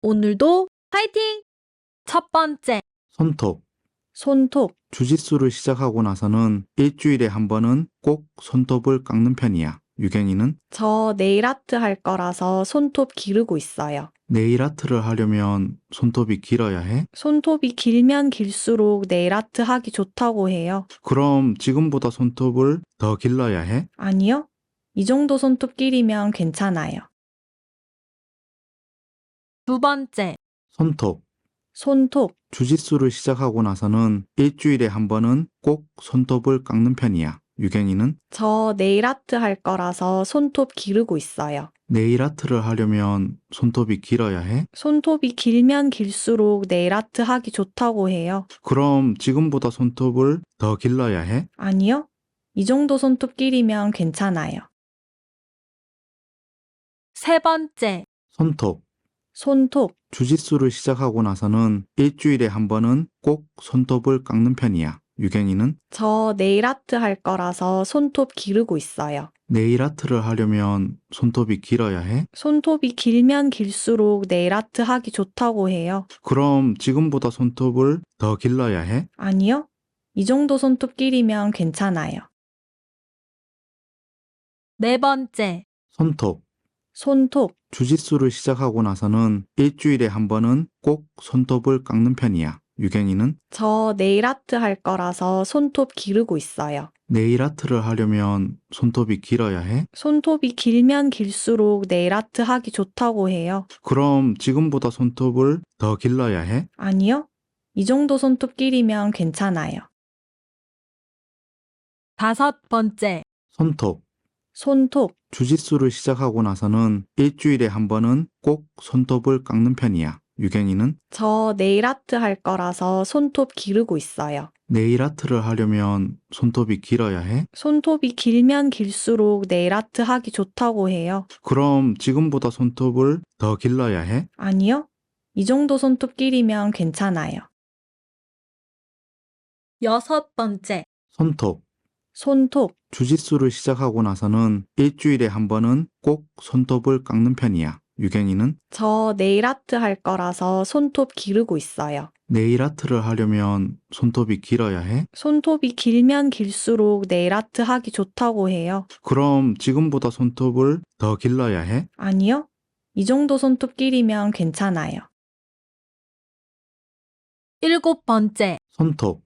오늘도 파이팅! 첫 번째, 손톱. 손톱. 주짓수를 시작하고 나서는 일주일에 한 번은 꼭 손톱을 깎는 편이야. 유경이는 저 네일 아트 할 거라서 손톱 기르고 있어요. 네일 아트를 하려면 손톱이 길어야 해? 손톱이 길면 길수록 네일 아트 하기 좋다고 해요. 그럼 지금보다 손톱을 더 길러야 해? 아니요? 이 정도 손톱 길이면 괜찮아요. 두 번째, 손톱. 손톱. 주짓수를 시작하고 나서는 일주일에 한 번은 꼭 손톱을 깎는 편이야. 유경이는 저 네일 아트 할 거라서 손톱 기르고 있어요. 네일 아트를 하려면 손톱이 길어야 해? 손톱이 길면 길수록 네일 아트 하기 좋다고 해요. 그럼 지금보다 손톱을 더 길러야 해? 아니요? 이 정도 손톱 길이면 괜찮아요. 세 번째, 손톱. 손톱. 주짓수를 시작하고 나서는 일주일에 한 번은 꼭 손톱을 깎는 편이야. 유경이는 저 네일 아트 할 거라서 손톱 기르고 있어요. 네일 아트를 하려면 손톱이 길어야 해? 손톱이 길면 길수록 네일 아트 하기 좋다고 해요. 그럼 지금보다 손톱을 더 길러야 해? 아니요? 이 정도 손톱 길이면 괜찮아요. 네 번째, 손톱. 손톱. 주짓수를 시작하고 나서는 일주일에 한 번은 꼭 손톱을 깎는 편이야. 유경이는 저 네일 아트 할 거라서 손톱 기르고 있어요. 네일 아트를 하려면 손톱이 길어야 해? 손톱이 길면 길수록 네일 아트 하기 좋다고 해요. 그럼 지금보다 손톱을 더 길러야 해? 아니요? 이 정도 손톱 길이면 괜찮아요. 다섯 번째, 손톱. 손톱. 주짓수를 시작하고 나서는 일주일에 한 번은 꼭 손톱을 깎는 편이야. 유경이는 저 네일 아트 할 거라서 손톱 기르고 있어요. 네일 아트를 하려면 손톱이 길어야 해? 손톱이 길면 길수록 네일 아트 하기 좋다고 해요. 그럼 지금보다 손톱을 더 길러야 해? 아니요? 이 정도 손톱 길이면 괜찮아요. 여섯 번째, 손톱. 손톱. 주짓수를 시작하고 나서는 일주일에 한 번은 꼭 손톱을 깎는 편이야. 유경이는 저 네일 아트 할 거라서 손톱 기르고 있어요. 네일 아트를 하려면 손톱이 길어야 해? 손톱이 길면 길수록 네일 아트 하기 좋다고 해요. 그럼 지금보다 손톱을 더 길러야 해? 아니요? 이 정도 손톱 길이면 괜찮아요. 일곱 번째, 손톱.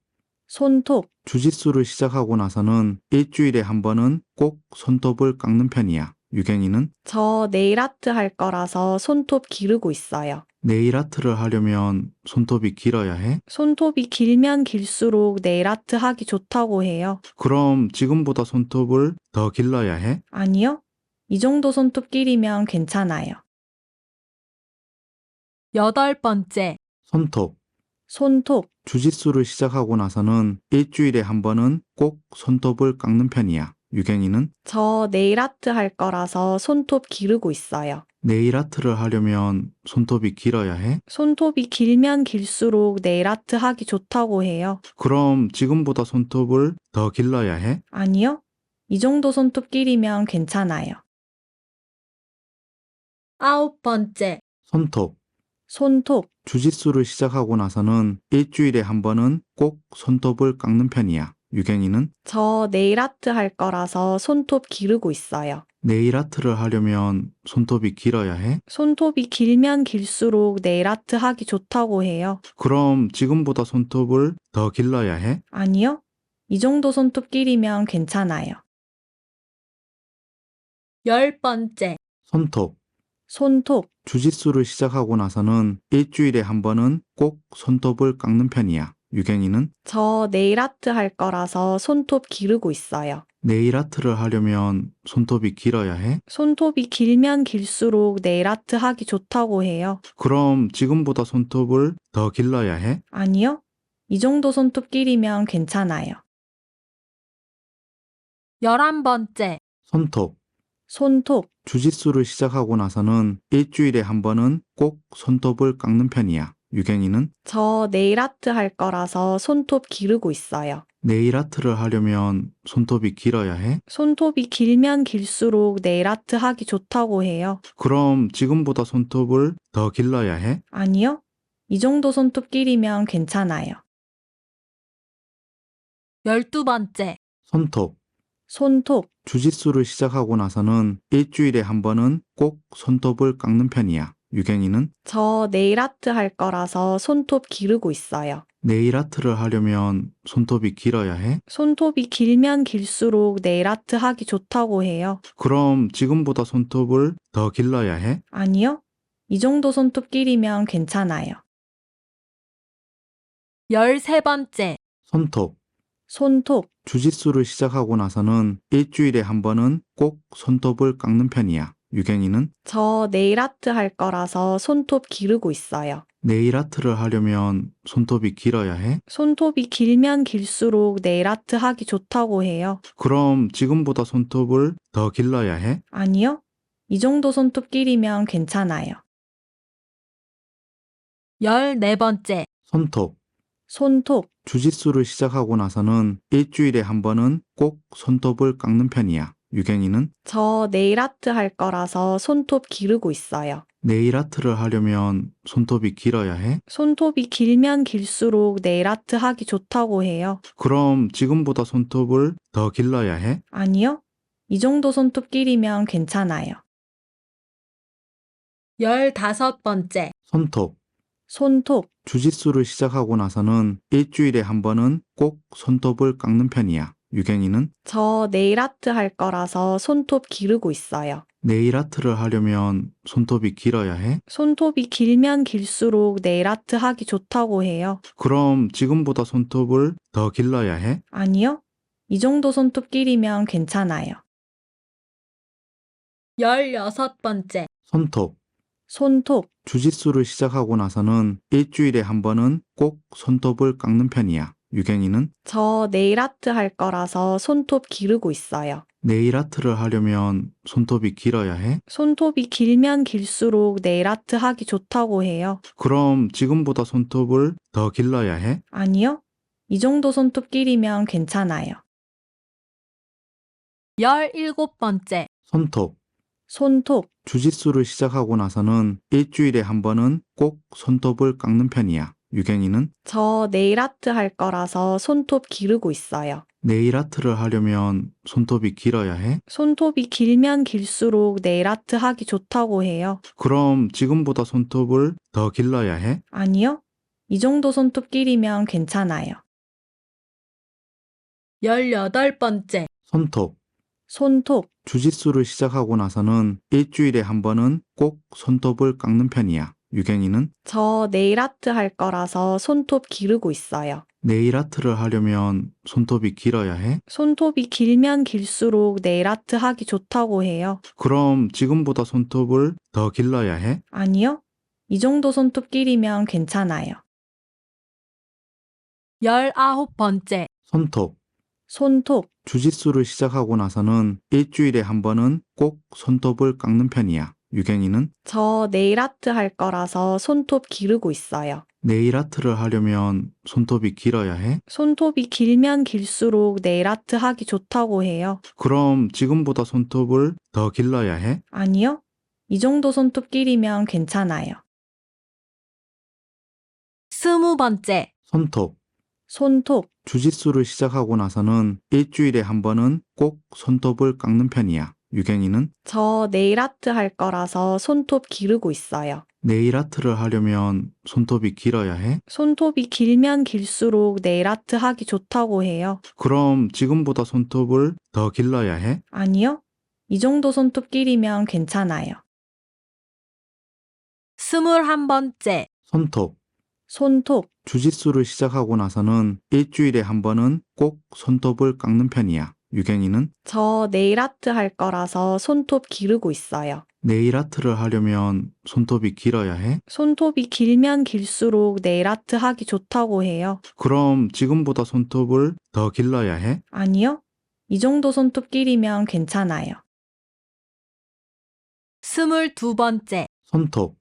손톱. 주짓수를 시작하고 나서는 일주일에 한 번은 꼭 손톱을 깎는 편이야. 유경이는 저 네일 아트 할 거라서 손톱 기르고 있어요. 네일 아트를 하려면 손톱이 길어야 해? 손톱이 길면 길수록 네일 아트 하기 좋다고 해요. 그럼 지금보다 손톱을 더 길러야 해? 아니요? 이 정도 손톱 길이면 괜찮아요. 여덟 번째, 손톱. 손톱. 주짓수를 시작하고 나서는 일주일에 한 번은 꼭 손톱을 깎는 편이야. 유경이는 저 네일 아트 할 거라서 손톱 기르고 있어요. 네일 아트를 하려면 손톱이 길어야 해? 손톱이 길면 길수록 네일 아트 하기 좋다고 해요. 그럼 지금보다 손톱을 더 길러야 해? 아니요? 이 정도 손톱 길이면 괜찮아요. 아홉 번째, 손톱. 손톱. 주짓수를 시작하고 나서는 일주일에 한 번은 꼭 손톱을 깎는 편이야. 유경이는 저 네일 아트 할 거라서 손톱 기르고 있어요. 네일 아트를 하려면 손톱이 길어야 해? 손톱이 길면 길수록 네일 아트 하기 좋다고 해요. 그럼 지금보다 손톱을 더 길러야 해? 아니요? 이 정도 손톱 길이면 괜찮아요. 열 번째, 손톱. 손톱. 주짓수를 시작하고 나서는 일주일에 한 번은 꼭 손톱을 깎는 편이야. 유경이는 저 네일 아트 할 거라서 손톱 기르고 있어요. 네일 아트를 하려면 손톱이 길어야 해? 손톱이 길면 길수록 네일 아트 하기 좋다고 해요. 그럼 지금보다 손톱을 더 길러야 해? 아니요? 이 정도 손톱 길이면 괜찮아요. 11번째, 손톱. 손톱. 주짓수를 시작하고 나서는 일주일에 한 번은 꼭 손톱을 깎는 편이야. 유경이는 저 네일 아트 할 거라서 손톱 기르고 있어요. 네일 아트를 하려면 손톱이 길어야 해? 손톱이 길면 길수록 네일 아트 하기 좋다고 해요. 그럼 지금보다 손톱을 더 길러야 해? 아니요. 이 정도 손톱 길이면 괜찮아요. 12번째. 손톱. 손톱. 주짓수를 시작하고 나서는 일주일에 한 번은 꼭 손톱을 깎는 편이야. 유경이는 저 네일 아트 할 거라서 손톱 기르고 있어요. 네일 아트를 하려면 손톱이 길어야 해? 손톱이 길면 길수록 네일 아트 하기 좋다고 해요. 그럼 지금보다 손톱을 더 길러야 해? 아니요. 이 정도 손톱 길이면 괜찮아요. 13번째. 손톱. 손톱. 주짓수를 시작하고 나서는 일주일에 한 번은 꼭 손톱을 깎는 편이야. 유경이는 저 네일 아트 할 거라서 손톱 기르고 있어요. 네일 아트를 하려면 손톱이 길어야 해? 손톱이 길면 길수록 네일 아트 하기 좋다고 해요. 그럼 지금보다 손톱을 더 길러야 해? 아니요. 이 정도 손톱 길이면 괜찮아요. 14번째. 손톱. 손톱. 주짓수를 시작하고 나서는 일주일에 한 번은 꼭 손톱을 깎는 편이야. 유경이는 저 네일 아트 할 거라서 손톱 기르고 있어요. 네일 아트를 하려면 손톱이 길어야 해? 손톱이 길면 길수록 네일 아트 하기 좋다고 해요. 그럼 지금보다 손톱을 더 길러야 해? 아니요. 이 정도 손톱 길이면 괜찮아요. 15번째. 손톱. 손톱. 주짓수를 시작하고 나서는 일주일에 한 번은 꼭 손톱을 깎는 편이야. 유경이는 저 네일 아트 할 거라서 손톱 기르고 있어요. 네일 아트를 하려면 손톱이 길어야 해? 손톱이 길면 길수록 네일 아트 하기 좋다고 해요. 그럼 지금보다 손톱을 더 길러야 해? 아니요. 이 정도 손톱 길이면 괜찮아요. 16번째. 손톱. 손톱. 주짓수를 시작하고 나서는 일주일에 한 번은 꼭 손톱을 깎는 편이야. 유경이는 저 네일 아트 할 거라서 손톱 기르고 있어요. 네일 아트를 하려면 손톱이 길어야 해? 손톱이 길면 길수록 네일 아트 하기 좋다고 해요. 그럼 지금보다 손톱을 더 길러야 해? 아니요. 이 정도 손톱 길이면 괜찮아요. 17번째. 손톱. 손톱. 주짓수를 시작하고 나서는 일주일에 한 번은 꼭 손톱을 깎는 편이야. 유경이는 저 네일 아트 할 거라서 손톱 기르고 있어요. 네일 아트를 하려면 손톱이 길어야 해? 손톱이 길면 길수록 네일 아트 하기 좋다고 해요. 그럼 지금보다 손톱을 더 길러야 해? 아니요. 이 정도 손톱 길이면 괜찮아요. 18번째. 손톱. 손톱. 주짓수를 시작하고 나서는 일주일에 한 번은 꼭 손톱을 깎는 편이야. 유경이는 저 네일 아트 할 거라서 손톱 기르고 있어요. 네일 아트를 하려면 손톱이 길어야 해? 손톱이 길면 길수록 네일 아트 하기 좋다고 해요. 그럼 지금보다 손톱을 더 길러야 해? 아니요. 이 정도 손톱 길이면 괜찮아요. 19번째. 손톱. 손톱. 주짓수를 시작하고 나서는 일주일에 한 번은 꼭 손톱을 깎는 편이야. 유경이는 저 네일 아트 할 거라서 손톱 기르고 있어요. 네일 아트를 하려면 손톱이 길어야 해? 손톱이 길면 길수록 네일 아트 하기 좋다고 해요. 그럼 지금보다 손톱을 더 길러야 해? 아니요. 이 정도 손톱 길이면 괜찮아요. 20번째. 손톱. 손톱. 주짓수를 시작하고 나서는 일주일에 한 번은 꼭 손톱을 깎는 편이야. 유경이는 저 네일 아트 할 거라서 손톱 기르고 있어요. 네일 아트를 하려면 손톱이 길어야 해? 손톱이 길면 길수록 네일 아트 하기 좋다고 해요. 그럼 지금보다 손톱을 더 길러야 해? 아니요. 이 정도 손톱 길이면 괜찮아요. 21번째. 손톱. 손톱. 주짓수를 시작하고 나서는 일주일에 한 번은 꼭 손톱을 깎는 편이야. 유경이는 저 네일 아트 할 거라서 손톱 기르고 있어요. 네일 아트를 하려면 손톱이 길어야 해? 손톱이 길면 길수록 네일 아트 하기 좋다고 해요. 그럼 지금보다 손톱을 더 길러야 해? 아니요. 이 정도 손톱 길이면 괜찮아요. 22번째. 손톱.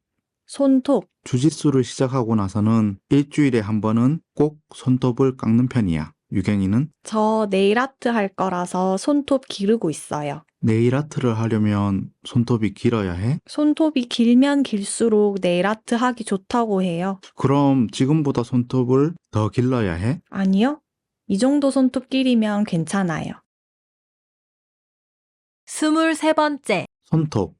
손톱. 주짓수를 시작하고 나서는 일주일에 한 번은 꼭 손톱을 깎는 편이야. 유경이는 저 네일 아트 할 거라서 손톱 기르고 있어요. 네일 아트를 하려면 손톱이 길어야 해? 손톱이 길면 길수록 네일 아트 하기 좋다고 해요. 그럼 지금보다 손톱을 더 길러야 해? 아니요. 이 정도 손톱 길이면 괜찮아요. 23번째. 손톱.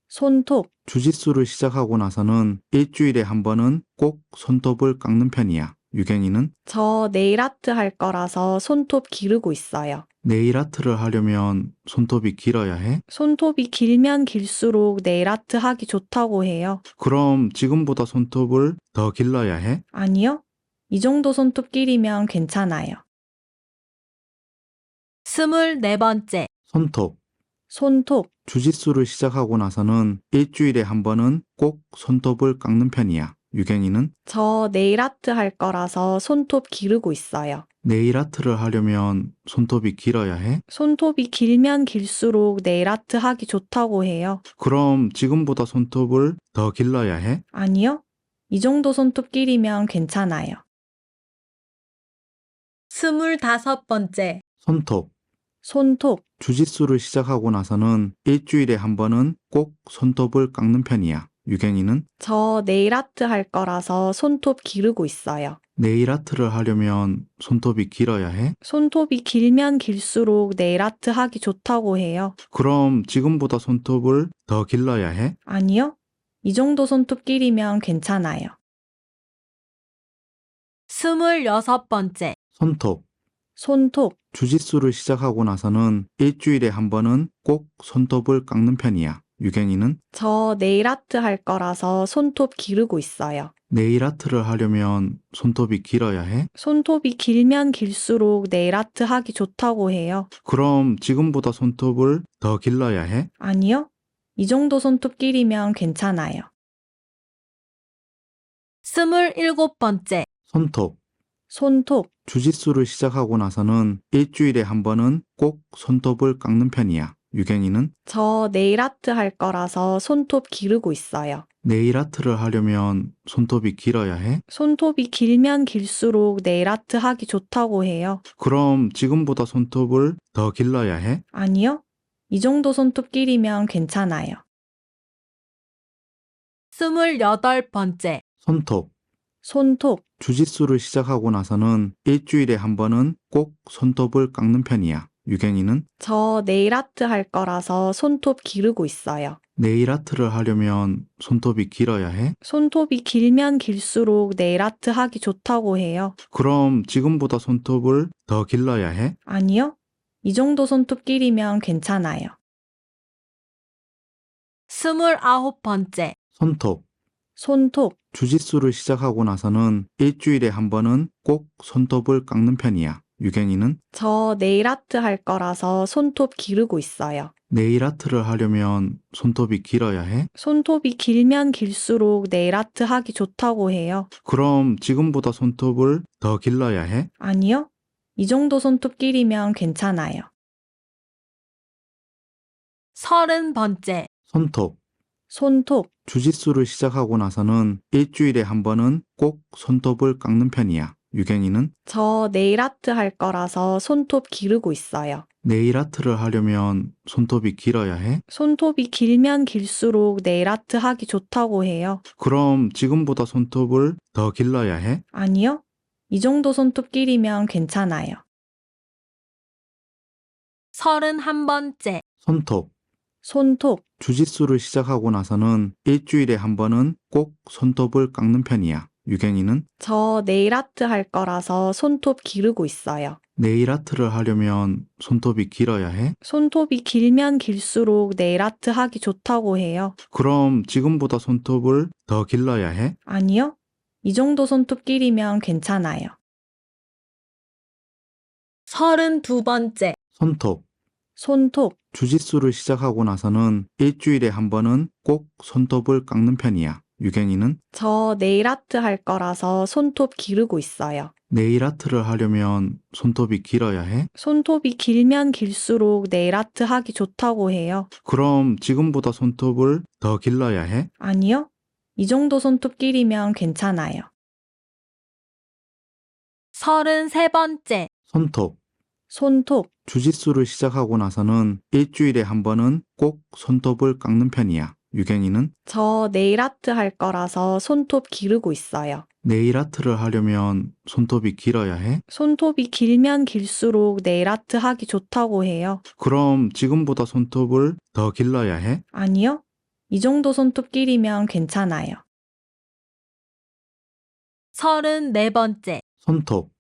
손톱. 주짓수를 시작하고 나서는 일주일에 한 번은 꼭 손톱을 깎는 편이야. 유경이는 저 네일 아트 할 거라서 손톱 기르고 있어요. 네일 아트를 하려면 손톱이 길어야 해? 손톱이 길면 길수록 네일 아트 하기 좋다고 해요. 그럼 지금보다 손톱을 더 길러야 해? 아니요. 이 정도 손톱 길이면 괜찮아요. 24번째. 손톱. 손톱. 주짓수를 시작하고 나서는 일주일에 한 번은 꼭 손톱을 깎는 편이야. 유경이는 저 네일 아트 할 거라서 손톱 기르고 있어요. 네일 아트를 하려면 손톱이 길어야 해? 손톱이 길면 길수록 네일 아트 하기 좋다고 해요. 그럼 지금보다 손톱을 더 길러야 해? 아니요. 이 정도 손톱 길이면 괜찮아요. 25번째. 손톱. 손톱. 주짓수를 시작하고 나서는 일주일에 한 번은 꼭 손톱을 깎는 편이야. 유경이는 저 네일 아트 할 거라서 손톱 기르고 있어요. 네일 아트를 하려면 손톱이 길어야 해? 손톱이 길면 길수록 네일 아트 하기 좋다고 해요. 그럼 지금보다 손톱을 더 길러야 해? 아니요. 이 정도 손톱 길이면 괜찮아요. 26번째. 손톱. 손톱. 주짓수를 시작하고 나서는 일주일에 한 번은 꼭 손톱을 깎는 편이야. 유경이는 저 네일 아트 할 거라서 손톱 기르고 있어요. 네일 아트를 하려면 손톱이 길어야 해? 손톱이 길면 길수록 네일 아트 하기 좋다고 해요. 그럼 지금보다 손톱을 더 길러야 해? 아니요. 이 정도 손톱 길이면 괜찮아요. 27번째. 손톱. 손톱. 주짓수를 시작하고 나서는 일주일에 한 번은 꼭 손톱을 깎는 편이야. 유경이는 저 네일 아트 할 거라서 손톱 기르고 있어요. 네일 아트를 하려면 손톱이 길어야 해? 손톱이 길면 길수록 네일 아트 하기 좋다고 해요. 그럼 지금보다 손톱을 더 길러야 해? 아니요. 이 정도 손톱 길이면 괜찮아요. 28번째. 손톱. 손톱. 주짓수를 시작하고 나서는 일주일에 한 번은 꼭 손톱을 깎는 편이야. 유경이는 저 네일 아트 할 거라서 손톱 기르고 있어요. 네일 아트를 하려면 손톱이 길어야 해? 손톱이 길면 길수록 네일 아트 하기 좋다고 해요. 그럼 지금보다 손톱을 더 길러야 해? 아니요. 이 정도 손톱 길이면 괜찮아요. 29번째. 손톱. 손톱. 주짓수를 시작하고 나서는 일주일에 한 번은 꼭 손톱을 깎는 편이야. 유경이는 저 네일 아트 할 거라서 손톱 기르고 있어요. 네일 아트를 하려면 손톱이 길어야 해? 손톱이 길면 길수록 네일 아트 하기 좋다고 해요. 그럼 지금보다 손톱을 더 길러야 해? 아니요. 이 정도 손톱 길이면 괜찮아요. 30번째. 손톱. 손톱. 주짓수를 시작하고 나서는 일주일에 한 번은 꼭 손톱을 깎는 편이야. 유경이는 저 네일 아트 할 거라서 손톱 기르고 있어요. 네일 아트를 하려면 손톱이 길어야 해? 손톱이 길면 길수록 네일 아트 하기 좋다고 해요. 그럼 지금보다 손톱을 더 길러야 해? 아니요. 이 정도 손톱 길이면 괜찮아요. 31번째. 손톱. 손톱. 주짓수를 시작하고 나서는 일주일에 한 번은 꼭 손톱을 깎는 편이야. 유경이는 저 네일 아트 할 거라서 손톱 기르고 있어요. 네일 아트를 하려면 손톱이 길어야 해? 손톱이 길면 길수록 네일 아트 하기 좋다고 해요. 그럼 지금보다 손톱을 더 길러야 해? 아니요. 이 정도 손톱 길이면 괜찮아요. 32번째. 손톱. 손톱. 주짓수를 시작하고 나서는 일주일에 한 번은 꼭 손톱을 깎는 편이야. 유경이는 저 네일 아트 할 거라서 손톱 기르고 있어요. 네일 아트를 하려면 손톱이 길어야 해? 손톱이 길면 길수록 네일 아트 하기 좋다고 해요. 그럼 지금보다 손톱을 더 길러야 해? 아니요. 이 정도 손톱 길이면 괜찮아요. 33번째, 손톱. 손톱. 주짓수를 시작하고 나서는 일주일에 한 번은 꼭 손톱을 깎는 편이야. 유경이는 저 네일 아트 할 거라서 손톱 기르고 있어요. 네일 아트를 하려면 손톱이 길어야 해? 손톱이 길면 길수록 네일 아트 하기 좋다고 해요. 그럼 지금보다 손톱을 더 길러야 해? 아니요? 이 정도 손톱 길이면 괜찮아요. 34번째, 손톱.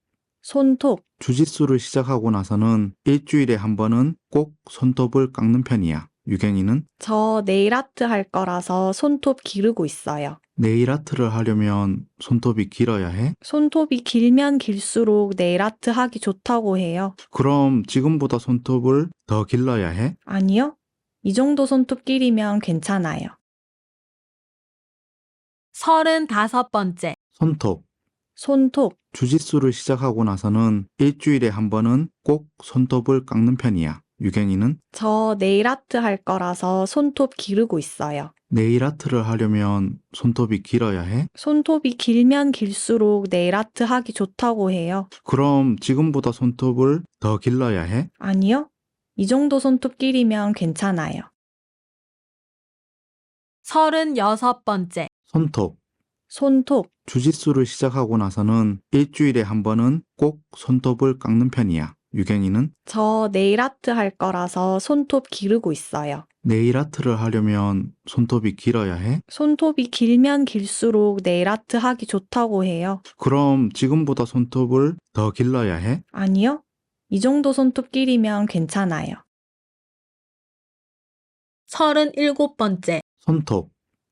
손톱. 주짓수를 시작하고 나서는 일주일에 한 번은 꼭 손톱을 깎는 편이야. 유경이는 저 네일 아트 할 거라서 손톱 기르고 있어요. 네일 아트를 하려면 손톱이 길어야 해? 손톱이 길면 길수록 네일 아트 하기 좋다고 해요. 그럼 지금보다 손톱을 더 길러야 해? 아니요? 이 정도 손톱 길이면 괜찮아요. 35번째, 손톱. 손톱. 주짓수를 시작하고 나서는 일주일에 한 번은 꼭 손톱을 깎는 편이야. 유경이는 저 네일 아트 할 거라서 손톱 기르고 있어요. 네일 아트를 하려면 손톱이 길어야 해? 손톱이 길면 길수록 네일 아트 하기 좋다고 해요. 그럼 지금보다 손톱을 더 길러야 해? 아니요? 이 정도 손톱 길이면 괜찮아요. 36번째, 손톱. 손톱. 주짓수를 시작하고 나서는 일주일에 한 번은 꼭 손톱을 깎는 편이야. 유경이는 저 네일 아트 할 거라서 손톱 기르고 있어요. 네일 아트를 하려면 손톱이 길어야 해? 손톱이 길면 길수록 네일 아트 하기 좋다고 해요. 그럼 지금보다 손톱을 더 길러야 해? 아니요? 이 정도 손톱 길이면 괜찮아요. 37번째, 손톱.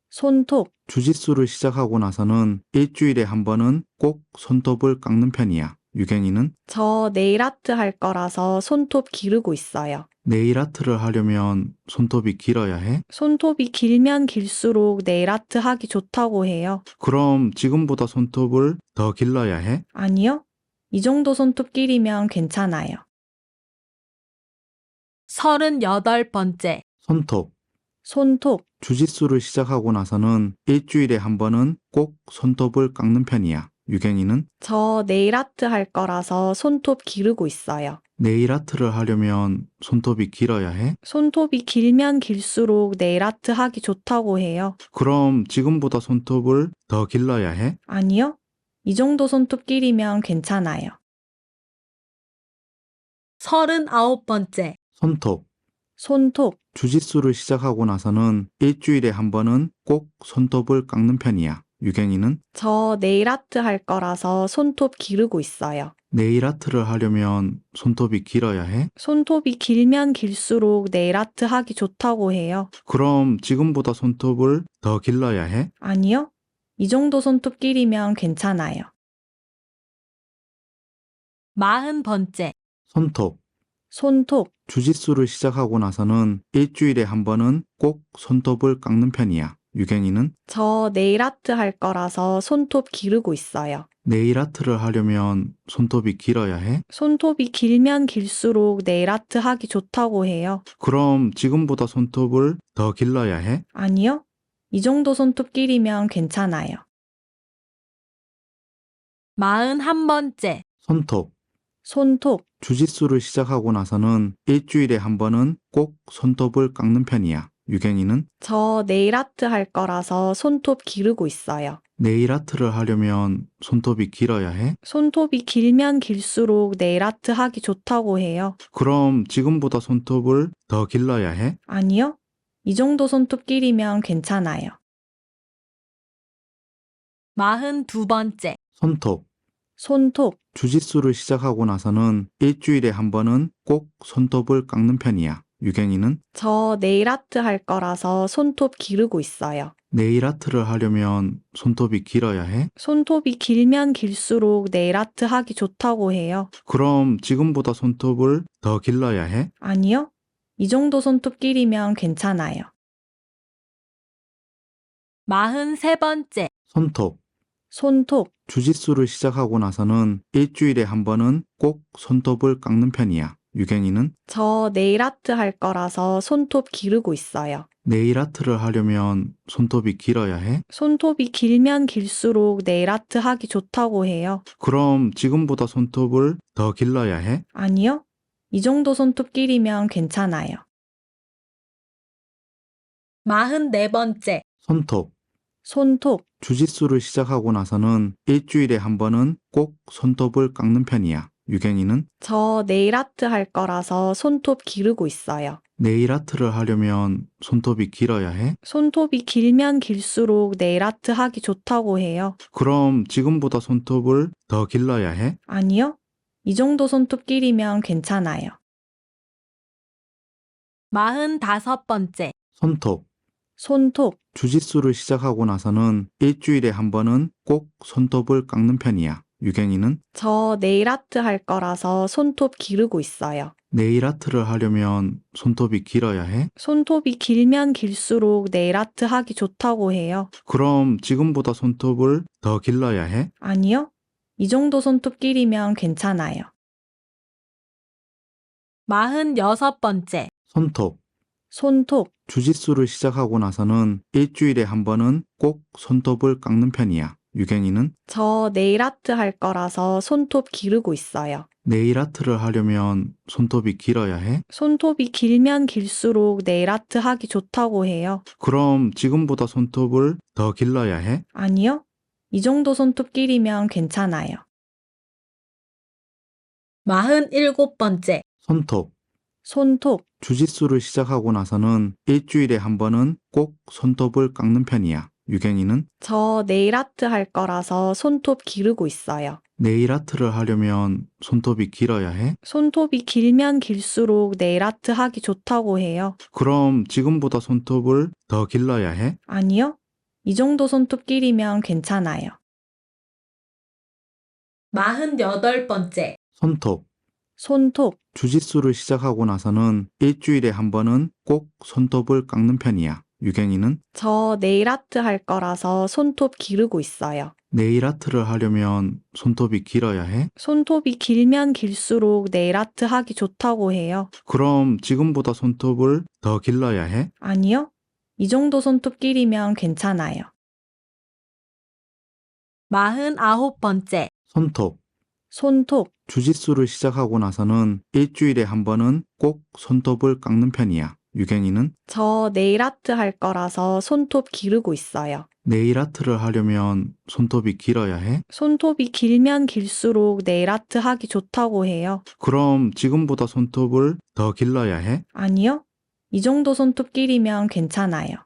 손톱. 주짓수를 시작하고 나서는 일주일에 한 번은 꼭 손톱을 깎는 편이야. 유경이는 저 네일 아트 할 거라서 손톱 기르고 있어요. 네일 아트를 하려면 손톱이 길어야 해? 손톱이 길면 길수록 네일 아트 하기 좋다고 해요. 그럼 지금보다 손톱을 더 길러야 해? 아니요? 이 정도 손톱 길이면 괜찮아요. 38번째, 손톱. 손톱. 주짓수를 시작하고 나서는 일주일에 한 번은 꼭 손톱을 깎는 편이야. 유경이는 저 네일 아트 할 거라서 손톱 기르고 있어요. 네일 아트를 하려면 손톱이 길어야 해? 손톱이 길면 길수록 네일 아트 하기 좋다고 해요. 그럼 지금보다 손톱을 더 길러야 해? 아니요? 이 정도 손톱 길이면 괜찮아요. 39번째, 손톱. 손톱. 주짓수를 시작하고 나서는 일주일에 한 번은 꼭 손톱을 깎는 편이야. 유경이는 저 네일 아트 할 거라서 손톱 기르고 있어요. 네일 아트를 하려면 손톱이 길어야 해? 손톱이 길면 길수록 네일 아트 하기 좋다고 해요. 그럼 지금보다 손톱을 더 길러야 해? 아니요? 이 정도 손톱 길이면 괜찮아요. 40번째, 손톱. 손톱. 주짓수를 시작하고 나서는 일주일에 한 번은 꼭 손톱을 깎는 편이야. 유경이는 저 네일 아트 할 거라서 손톱 기르고 있어요. 네일 아트를 하려면 손톱이 길어야 해? 손톱이 길면 길수록 네일 아트 하기 좋다고 해요. 그럼 지금보다 손톱을 더 길러야 해? 아니요? 이 정도 손톱 길이면 괜찮아요. 41번째, 손톱. 손톱. 주짓수를 시작하고 나서는 일주일에 한 번은 꼭 손톱을 깎는 편이야. 유경이는 저 네일 아트 할 거라서 손톱 기르고 있어요. 네일 아트를 하려면 손톱이 길어야 해? 손톱이 길면 길수록 네일 아트 하기 좋다고 해요. 그럼 지금보다 손톱을 더 길러야 해? 아니요? 이 정도 손톱 길이면 괜찮아요. 42번째, 손톱. 손톱. 주짓수를 시작하고 나서는 일주일에 한 번은 꼭 손톱을 깎는 편이야. 유경이는 저 네일 아트 할 거라서 손톱 기르고 있어요. 네일 아트를 하려면 손톱이 길어야 해? 손톱이 길면 길수록 네일 아트 하기 좋다고 해요. 그럼 지금보다 손톱을 더 길러야 해? 아니요? 이 정도 손톱 길이면 괜찮아요. 43번째, 손톱. 손톱. 주짓수를 시작하고 나서는 일주일에 한 번은 꼭 손톱을 깎는 편이야. 유경이는 저 네일 아트 할 거라서 손톱 기르고 있어요. 네일 아트를 하려면 손톱이 길어야 해? 손톱이 길면 길수록 네일 아트 하기 좋다고 해요. 그럼 지금보다 손톱을 더 길러야 해? 아니요. 이 정도 손톱 길이면 괜찮아요. 44번째. 손톱. 손톱. 주짓수를 시작하고 나서는 일주일에 한 번은 꼭 손톱을 깎는 편이야. 유경이는 저 네일 아트 할 거라서 손톱 기르고 있어요. 네일 아트를 하려면 손톱이 길어야 해? 손톱이 길면 길수록 네일 아트 하기 좋다고 해요. 그럼 지금보다 손톱을 더 길러야 해? 아니요. 이 정도 손톱 길이면 괜찮아요. 45번째. 손톱. 손톱. 주짓수를 시작하고 나서는 일주일에 한 번은 꼭 손톱을 깎는 편이야. 유경이는 저 네일 아트 할 거라서 손톱 기르고 있어요. 네일 아트를 하려면 손톱이 길어야 해? 손톱이 길면 길수록 네일 아트 하기 좋다고 해요. 그럼 지금보다 손톱을 더 길러야 해? 아니요. 이 정도 손톱 길이면 괜찮아요. 46번째. 손톱. 손톱. 주짓수를 시작하고 나서는 일주일에 한 번은 꼭 손톱을 깎는 편이야. 유경이는 저 네일 아트 할 거라서 손톱 기르고 있어요. 네일 아트를 하려면 손톱이 길어야 해? 손톱이 길면 길수록 네일 아트 하기 좋다고 해요. 그럼 지금보다 손톱을 더 길러야 해? 아니요. 이 정도 손톱 길이면 괜찮아요. 47번째. 손톱. 손톱. 주짓수를 시작하고 나서는 일주일에 한 번은 꼭 손톱을 깎는 편이야. 유경이는 저 네일 아트 할 거라서 손톱 기르고 있어요. 네일 아트를 하려면 손톱이 길어야 해? 손톱이 길면 길수록 네일 아트 하기 좋다고 해요. 그럼 지금보다 손톱을 더 길러야 해? 아니요. 이 정도 손톱 길이면 괜찮아요. 48번째. 손톱. 손톱. 주짓수를 시작하고 나서는 일주일에 한 번은 꼭 손톱을 깎는 편이야. 유경이는 저 네일 아트 할 거라서 손톱 기르고 있어요. 네일 아트를 하려면 손톱이 길어야 해? 손톱이 길면 길수록 네일 아트 하기 좋다고 해요. 그럼 지금보다 손톱을 더 길러야 해? 아니요. 이 정도 손톱 길이면 괜찮아요. 49번째. 손톱. 손톱. 주짓수를 시작하고 나서는 일주일에 한 번은 꼭 손톱을 깎는 편이야. 유경이는 저 네일 아트 할 거라서 손톱 기르고 있어요. 네일 아트를 하려면 손톱이 길어야 해? 손톱이 길면 길수록 네일 아트 하기 좋다고 해요. 그럼 지금보다 손톱을 더 길러야 해? 아니요. 이 정도 손톱 길이면 괜찮아요.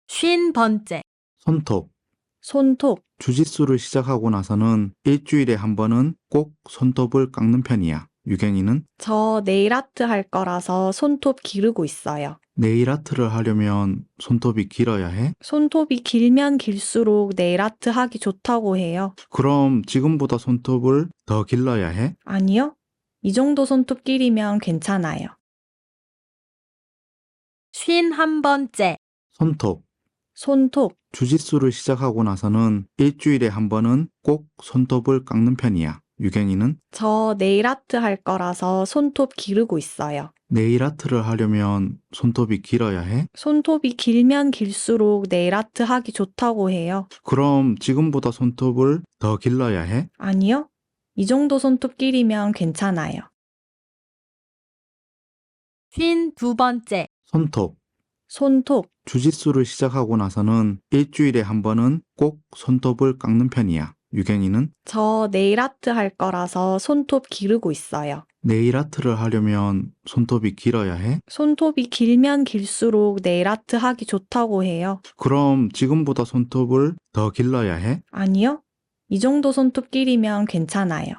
50번째. 손톱. 손톱. 주짓수를 시작하고 나서는 일주일에 한 번은 꼭 손톱을 깎는 편이야. 유경이는 저 네일 아트 할 거라서 손톱 기르고 있어요. 네일 아트를 하려면 손톱이 길어야 해? 손톱이 길면 길수록 네일 아트 하기 좋다고 해요. 그럼 지금보다 손톱을 더 길러야 해? 아니요. 이 정도 손톱 길이면 괜찮아요. 51번째. 손톱. 손톱. 주짓수를 시작하고 나서는 일주일에 한 번은 꼭 손톱을 깎는 편이야. 유경이는 저 네일 아트 할 거라서 손톱 기르고 있어요. 네일 아트를 하려면 손톱이 길어야 해? 손톱이 길면 길수록 네일 아트 하기 좋다고 해요. 그럼 지금보다 손톱을 더 길러야 해? 아니요. 이 정도 손톱 길이면 괜찮아요. 52번째. 손톱. 손톱. 주짓수를 시작하고 나서는 일주일에 한 번은 꼭 손톱을 깎는 편이야. 유경이는 저 네일 아트 할 거라서 손톱 기르고 있어요. 네일 아트를 하려면 손톱이 길어야 해? 손톱이 길면 길수록 네일 아트 하기 좋다고 해요. 그럼 지금보다 손톱을 더 길러야 해? 아니요. 이 정도 손톱 길이면 괜찮아요.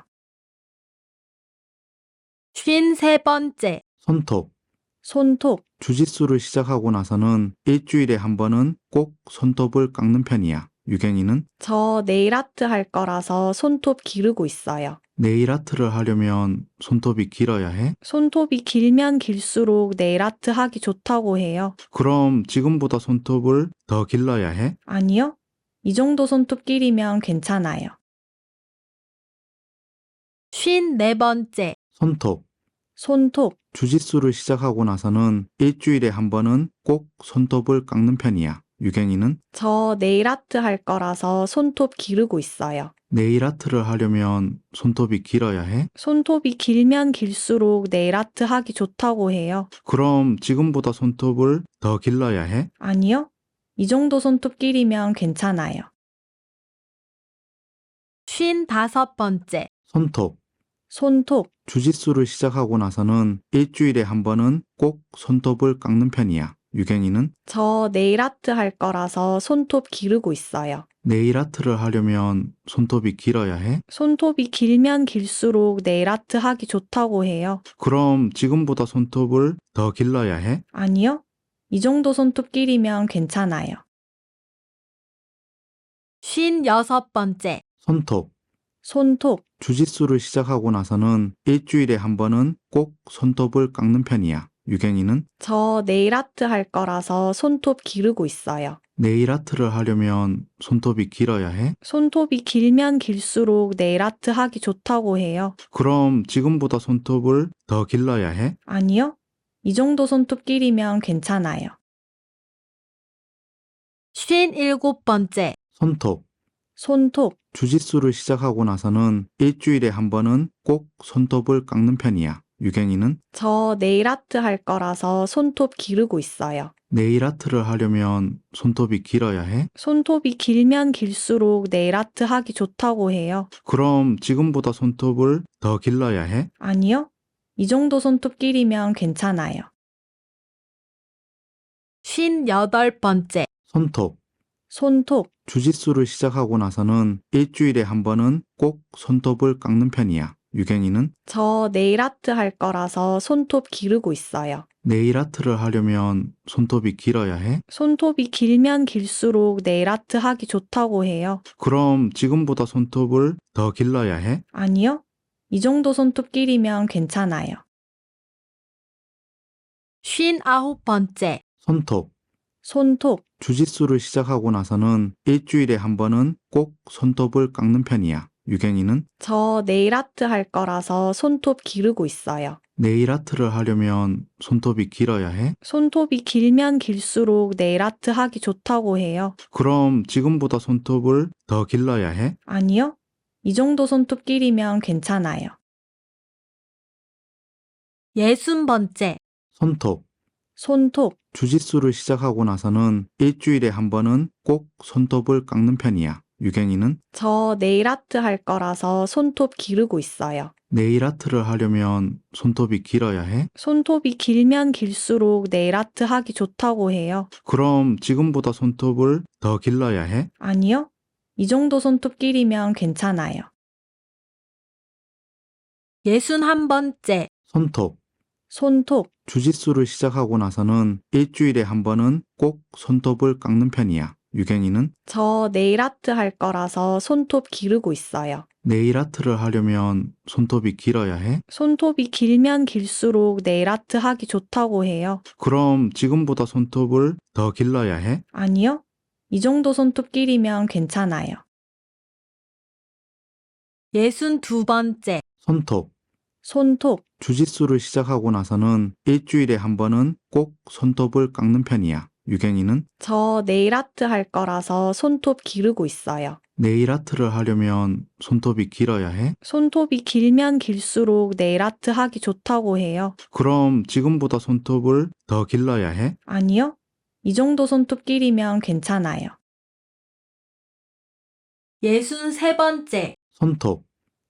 53번째. 손톱. 손톱. 주짓수를 시작하고 나서는 일주일에 한 번은 꼭 손톱을 깎는 편이야. 유경이는 저 네일 아트 할 거라서 손톱 기르고 있어요. 네일 아트를 하려면 손톱이 길어야 해? 손톱이 길면 길수록 네일 아트 하기 좋다고 해요. 그럼 지금보다 손톱을 더 길러야 해? 아니요. 이 정도 손톱 길이면 괜찮아요. 54번째, 손톱. 손톱, 주짓수를 시작하고 나서는 일주일에 한 번은 꼭 손톱을 깎는 편이야. 유경이는 저 네일 아트 할 거라서 손톱 기르고 있어요. 네일 아트를 하려면 손톱이 길어야 해? 손톱이 길면 길수록 네일 아트 하기 좋다고 해요. 그럼 지금보다 손톱을 더 길러야 해? 아니요? 이 정도 손톱 길이면 괜찮아요. 55번째, 손톱. 손톱, 주짓수를 시작하고 나서는 일주일에 한 번은 꼭 손톱을 깎는 편이야. 유경이는 저 네일 아트 할 거라서 손톱 기르고 있어요. 네일 아트를 하려면 손톱이 길어야 해? 손톱이 길면 길수록 네일 아트 하기 좋다고 해요. 그럼 지금보다 손톱을 더 길러야 해? 아니요? 이 정도 손톱 길이면 괜찮아요. 56번째, 손톱. 손톱, 주짓수를 시작하고 나서는 일주일에 한 번은 꼭 손톱을 깎는 편이야. 유경이는 저 네일 아트 할 거라서 손톱 기르고 있어요. 네일 아트를 하려면 손톱이 길어야 해? 손톱이 길면 길수록 네일 아트 하기 좋다고 해요. 그럼 지금보다 손톱을 더 길러야 해? 아니요? 이 정도 손톱 길이면 괜찮아요. 57번째, 손톱. 손톱, 주짓수를 시작하고 나서는 일주일에 한 번은 꼭 손톱을 깎는 편이야. 유경이는 저 네일 아트 할 거라서 손톱 기르고 있어요. 네일 아트를 하려면 손톱이 길어야 해? 손톱이 길면 길수록 네일 아트 하기 좋다고 해요. 그럼 지금보다 손톱을 더 길러야 해? 아니요? 이 정도 손톱 길이면 괜찮아요. 58번째, 손톱. 손톱, 주짓수를 시작하고 나서는 일주일에 한 번은 꼭 손톱을 깎는 편이야. 유경이는 저 네일 아트 할 거라서 손톱 기르고 있어요. 네일 아트를 하려면 손톱이 길어야 해? 손톱이 길면 길수록 네일 아트 하기 좋다고 해요. 그럼 지금보다 손톱을 더 길러야 해? 아니요? 이 정도 손톱 길이면 괜찮아요. 59번째, 손톱. 손톱, 주짓수를 시작하고 나서는 일주일에 한 번은 꼭 손톱을 깎는 편이야. 유경이는 저 네일 아트 할 거라서 손톱 기르고 있어요. 네일 아트를 하려면 손톱이 길어야 해? 손톱이 길면 길수록 네일 아트 하기 좋다고 해요. 그럼 지금보다 손톱을 더 길러야 해? 아니요? 이 정도 손톱 길이면 괜찮아요. 60번째, 손톱. 손톱, 주짓수를 시작하고 나서는 일주일에 한 번은 꼭 손톱을 깎는 편이야. 유경이는 저 네일 아트 할 거라서 손톱 기르고 있어요. 네일 아트를 하려면 손톱이 길어야 해? 손톱이 길면 길수록 네일 아트 하기 좋다고 해요. 그럼 지금보다 손톱을 더 길러야 해? 아니요? 이 정도 손톱 길이면 괜찮아요. 61번째, 손톱. 손톱, 주짓수를 시작하고 나서는 일주일에 한 번은 꼭 손톱을 깎는 편이야. 유경이는 저 네일 아트 할 거라서 손톱 기르고 있어요. 네일 아트를 하려면 손톱이 길어야 해? 손톱이 길면 길수록 네일 아트 하기 좋다고 해요. 그럼 지금보다 손톱을 더 길러야 해? 아니요? 이 정도 손톱 길이면 괜찮아요. 62번째, 손톱. 손톱, 주짓수를 시작하고 나서는 일주일에 한 번은 꼭 손톱을 깎는 편이야. 유경이는 저 네일 아트 할 거라서 손톱 기르고 있어요. 네일 아트를 하려면 손톱이 길어야 해? 손톱이 길면 길수록 네일 아트 하기 좋다고 해요. 그럼 지금보다 손톱을 더 길러야 해? 아니요? 이 정도 손톱 길이면 괜찮아요. 63번째, 손톱.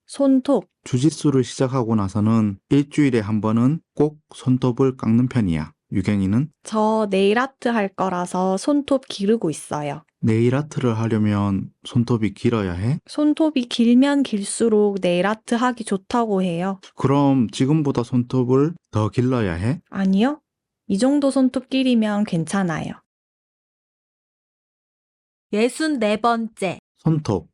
손톱, 주짓수를 시작하고 나서는 일주일에 한 번은 꼭 손톱을 깎는 편이야. 유경이는 저 네일 아트 할 거라서 손톱 기르고 있어요. 네일 아트를 하려면 손톱이 길어야 해? 손톱이 길면 길수록 네일 아트 하기 좋다고 해요. 그럼 지금보다 손톱을 더 길러야 해? 아니요? 이 정도 손톱 길이면 괜찮아요. 64번째, 손톱.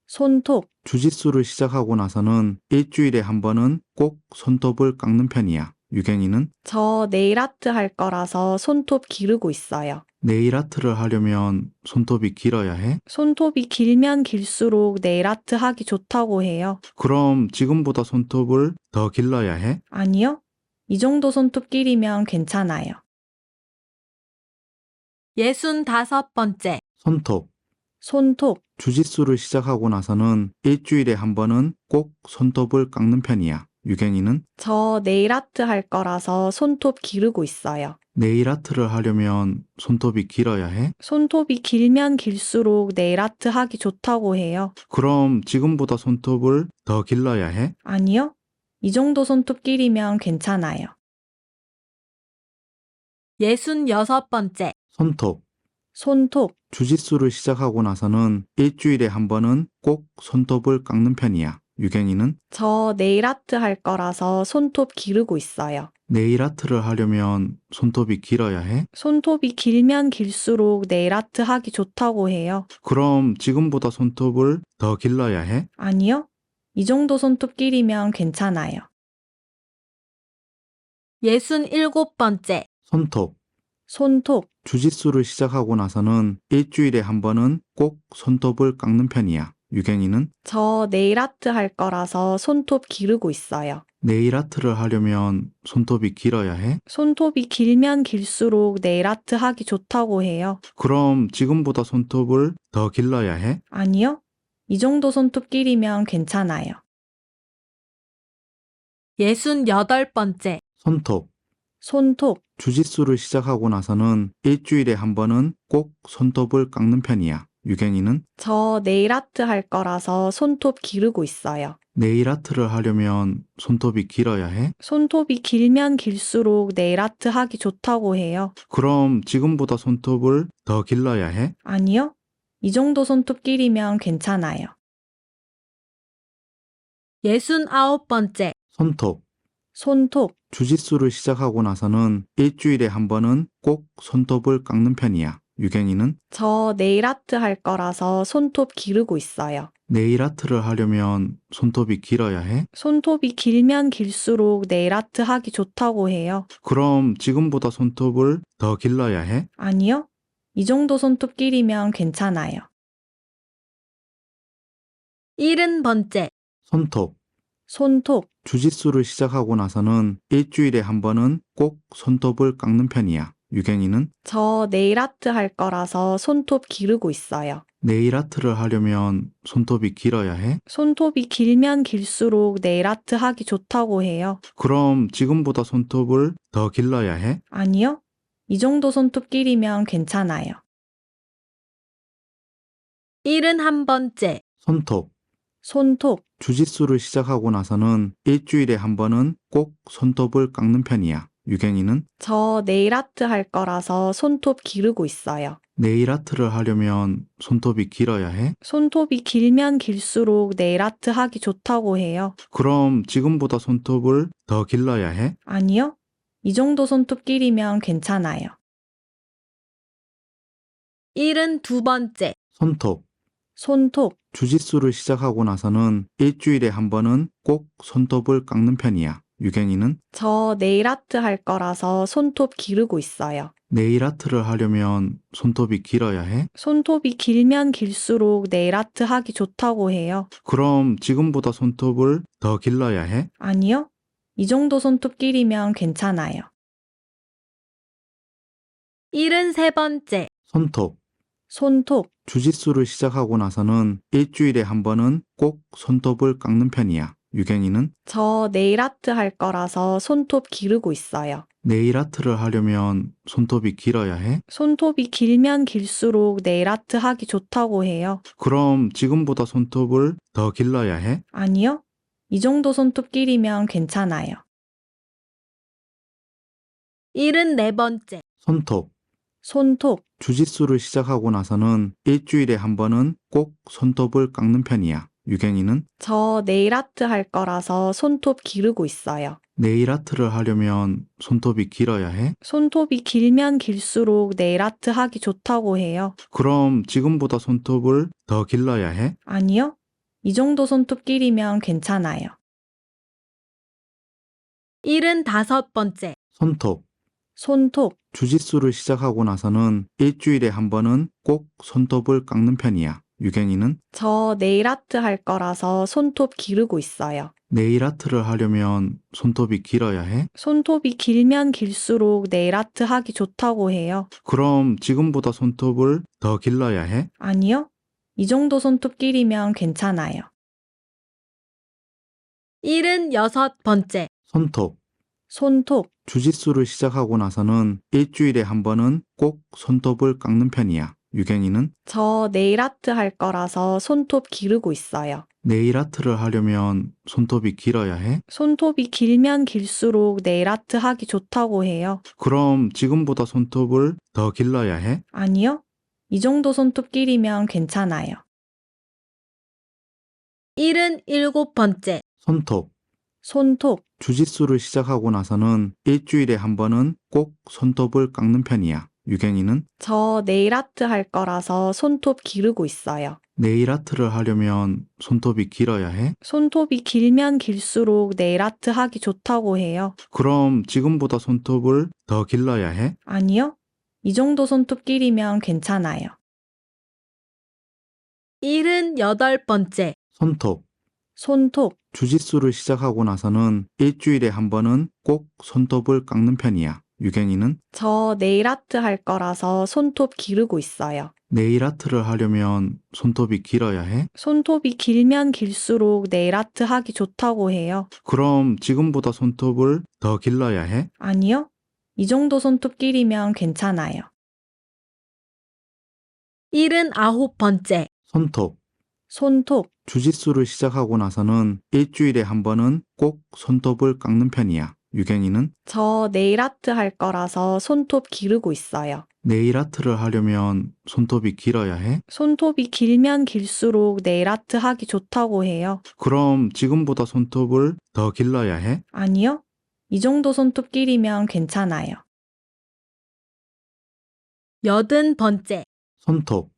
손톱, 주짓수를 시작하고 나서는 일주일에 한 번은 꼭 손톱을 깎는 편이야. 유경이는 저 네일 아트 할 거라서 손톱 기르고 있어요. 네일 아트를 하려면 손톱이 길어야 해? 손톱이 길면 길수록 네일 아트 하기 좋다고 해요. 그럼 지금보다 손톱을 더 길러야 해? 아니요. 이 정도 손톱 길이면 괜찮아요. 65번째. 손톱. 손톱. 주짓수를 시작하고 나서는 일주일에 한 번은 꼭 손톱을 깎는 편이야. 유경이는 저 네일 아트 할 거라서 손톱 기르고 있어요. 네일 아트를 하려면 손톱이 길어야 해? 손톱이 길면 길수록 네일 아트 하기 좋다고 해요. 그럼 지금보다 손톱을 더 길러야 해? 아니요. 이 정도 손톱 길이면 괜찮아요. 66번째. 손톱. 손톱. 주짓수를 시작하고 나서는 일주일에 한 번은 꼭 손톱을 깎는 편이야. 유경이는 저 네일 아트 할 거라서 손톱 기르고 있어요. 네일 아트를 하려면 손톱이 길어야 해? 손톱이 길면 길수록 네일 아트 하기 좋다고 해요. 그럼 지금보다 손톱을 더 길러야 해? 아니요. 이 정도 손톱 길이면 괜찮아요. 67번째. 손톱. 손톱. 주짓수를 시작하고 나서는 일주일에 한 번은 꼭 손톱을 깎는 편이야. 유경이는 저 네일 아트 할 거라서 손톱 기르고 있어요. 네일 아트를 하려면 손톱이 길어야 해? 손톱이 길면 길수록 네일 아트 하기 좋다고 해요. 그럼 지금보다 손톱을 더 길러야 해? 아니요. 이 정도 손톱 길이면 괜찮아요. 68번째. 손톱. 손톱. 주짓수를 시작하고 나서는 일주일에 한 번은 꼭 손톱을 깎는 편이야. 유경이는 저 네일 아트 할 거라서 손톱 기르고 있어요. 네일 아트를 하려면 손톱이 길어야 해? 손톱이 길면 길수록 네일 아트 하기 좋다고 해요. 그럼 지금보다 손톱을 더 길러야 해? 아니요. 이 정도 손톱 길이면 괜찮아요. 69번째. 손톱. 손톱. 주짓수를 시작하고 나서는 일주일에 한 번은 꼭 손톱을 깎는 편이야. 유경이는 저 네일 아트 할 거라서 손톱 기르고 있어요. 네일 아트를 하려면 손톱이 길어야 해? 손톱이 길면 길수록 네일 아트 하기 좋다고 해요. 그럼 지금보다 손톱을 더 길러야 해? 아니요. 이 정도 손톱 길이면 괜찮아요. 70번째. 손톱. 손톱. 주짓수를 시작하고 나서는 일주일에 한 번은 꼭 손톱을 깎는 편이야. 유경이는 저 네일 아트 할 거라서 손톱 기르고 있어요. 네일 아트를 하려면 손톱이 길어야 해? 손톱이 길면 길수록 네일 아트 하기 좋다고 해요. 그럼 지금보다 손톱을 더 길러야 해? 아니요. 이 정도 손톱 길이면 괜찮아요. 71번째. 손톱. 손톱. 주짓수를 시작하고 나서는 일주일에 한 번은 꼭 손톱을 깎는 편이야. 유경이는 저 네일 아트 할 거라서 손톱 기르고 있어요. 네일 아트를 하려면 손톱이 길어야 해? 손톱이 길면 길수록 네일 아트 하기 좋다고 해요. 그럼 지금보다 손톱을 더 길러야 해? 아니요. 이 정도 손톱 길이면 괜찮아요. 72번째. 손톱. 손톱. 주짓수를 시작하고 나서는 일주일에 한 번은 꼭 손톱을 깎는 편이야. 유경이는 저 네일 아트 할 거라서 손톱 기르고 있어요. 네일 아트를 하려면 손톱이 길어야 해? 손톱이 길면 길수록 네일 아트 하기 좋다고 해요. 그럼 지금보다 손톱을 더 길러야 해? 아니요. 이 정도 손톱 길이면 괜찮아요. 73번째. 손톱. 손톱. 주짓수를 시작하고 나서는 일주일에 한 번은 꼭 손톱을 깎는 편이야. 유경이는 저 네일 아트 할 거라서 손톱 기르고 있어요. 네일 아트를 하려면 손톱이 길어야 해? 손톱이 길면 길수록 네일 아트 하기 좋다고 해요. 그럼 지금보다 손톱을 더 길러야 해? 아니요. 이 정도 손톱 길이면 괜찮아요. 74번째. 손톱. 손톱. 주짓수를 시작하고 나서는 일주일에 한 번은 꼭 손톱을 깎는 편이야. 유경이는 저 네일 아트 할 거라서 손톱 기르고 있어요. 네일 아트를 하려면 손톱이 길어야 해? 손톱이 길면 길수록 네일 아트 하기 좋다고 해요. 그럼 지금보다 손톱을 더 길러야 해? 아니요. 이 정도 손톱 길이면 괜찮아요. 75번째, 손톱. 손톱, 주짓수를 시작하고 나서는 일주일에 한 번은 꼭 손톱을 깎는 편이야. 유경이는 저 네일 아트 할 거라서 손톱 기르고 있어요. 네일 아트를 하려면 손톱이 길어야 해? 손톱이 길면 길수록 네일 아트 하기 좋다고 해요. 그럼 지금보다 손톱을 더 길러야 해? 아니요? 이 정도 손톱 길이면 괜찮아요. 76번째, 손톱. 손톱, 주짓수를 시작하고 나서는 일주일에 한 번은 꼭 손톱을 깎는 편이야. 유경이는 저 네일 아트 할 거라서 손톱 기르고 있어요. 네일 아트를 하려면 손톱이 길어야 해? 손톱이 길면 길수록 네일 아트 하기 좋다고 해요. 그럼 지금보다 손톱을 더 길러야 해? 아니요? 이 정도 손톱 길이면 괜찮아요. 77번째, 손톱. 손톱, 주짓수를 시작하고 나서는 일주일에 한 번은 꼭 손톱을 깎는 편이야. 유경이는 저 네일 아트 할 거라서 손톱 기르고 있어요. 네일 아트를 하려면 손톱이 길어야 해? 손톱이 길면 길수록 네일 아트 하기 좋다고 해요. 그럼 지금보다 손톱을 더 길러야 해? 아니요? 이 정도 손톱 길이면 괜찮아요. 78번째, 손톱. 손톱, 주짓수를 시작하고 나서는 일주일에 한 번은 꼭 손톱을 깎는 편이야. 유경이는 저 네일 아트 할 거라서 손톱 기르고 있어요. 네일 아트를 하려면 손톱이 길어야 해? 손톱이 길면 길수록 네일 아트 하기 좋다고 해요. 그럼 지금보다 손톱을 더 길러야 해? 아니요? 이 정도 손톱 길이면 괜찮아요. 79번째, 손톱. 손톱, 주짓수를 시작하고 나서는 일주일에 한 번은 꼭 손톱을 깎는 편이야. 유경이는 저 네일 아트 할 거라서 손톱 기르고 있어요. 네일 아트를 하려면 손톱이 길어야 해? 손톱이 길면 길수록 네일 아트 하기 좋다고 해요. 그럼 지금보다 손톱을 더 길러야 해? 아니요? 이 정도 손톱 길이면 괜찮아요. 80번째, 손톱.